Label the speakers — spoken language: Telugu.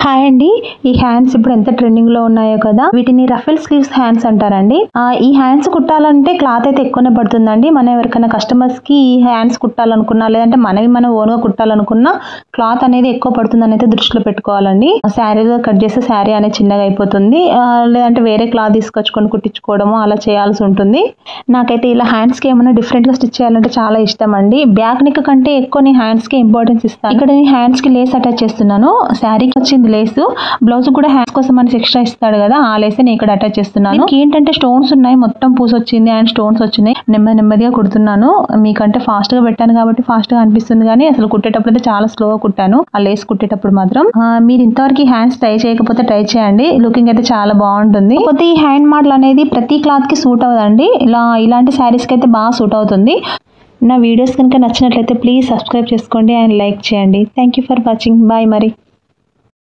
Speaker 1: హాయ్ అండి. ఈ హ్యాండ్స్ ఇప్పుడు ఎంత ట్రెండింగ్ లో ఉన్నాయో కదా. వీటిని రఫెల్ స్లీవ్స్ హ్యాండ్స్ అంటారండి. ఈ హ్యాండ్స్ కుట్టాలంటే క్లాత్ అయితే ఎక్కువనే పడుతుందండి. మనం ఎవరికైనా కస్టమర్స్ కి ఈ హ్యాండ్స్ కుట్టాలనుకున్నా, లేదంటే మనం ఓన్ గా కుట్టాలనుకున్నా క్లాత్ అనేది ఎక్కువ పడుతుందని అయితే దృష్టిలో పెట్టుకోవాలండి. శారీగా కట్ చేస్తే శారీ అనేది చిన్నగా అయిపోతుంది. లేదంటే వేరే క్లాత్ తీసుకొచ్చుకొని కుట్టించుకోవడము అలా చేయాల్సి ఉంటుంది. నాకైతే ఇలా హ్యాండ్స్ కి ఏమైనా డిఫరెంట్ గా స్టిచ్ చేయాలంటే చాలా ఇష్టం అండి. బ్యాక్ నెక్ కంటే ఎక్కువ నేను హ్యాండ్స్ కి ఇంపార్టెన్స్ ఇస్తాను. ఇక్కడ నేను హ్యాండ్స్ కి లేస్ అటాచ్ చేస్తున్నాను. శారీకి వచ్చింది లేస్, బ్లౌజ్ కూడా హ్యాండ్స్ కోసం మనకి ఎక్స్ట్రా ఇస్తాడు కదా, ఆ లేస్ నేను ఇక్కడ అటాచ్ చేస్తున్నాను. ఏంటంటే స్టోన్స్ ఉన్నాయి, మొత్తం పూస వచ్చింది అండ్ స్టోన్స్ వచ్చినాయి. నెమ్మదిగా కుడుతున్నాను. మీకంటే ఫాస్ట్ గా పెట్టాను కాబట్టి ఫాస్ట్ గా అనిపిస్తుంది, కానీ అసలు కుట్టేటప్పుడు అయితే చాలా స్లోగా కుట్టాను. ఆ లేస్ కుట్టేటప్పుడు మాత్రం. మీరు ఇంతవరకు హ్యాండ్స్ ట్రై చేయకపోతే ట్రై చేయండి. లుకింగ్ అయితే చాలా బాగుంటుంది. కాకపోతే ఈ హ్యాండ్ మోడల్ అనేది ప్రతి క్లాత్ కి సూట్ అవ్వదండి. ఇలాంటి శారీస్ కి అయితే బాగా సూట్ అవుతుంది. నా వీడియోస్ కనుక నచ్చినట్లయితే ప్లీజ్ సబ్స్క్రైబ్ చేసుకోండి అండ్ లైక్ చేయండి. Thank you for watching. Bye మరి.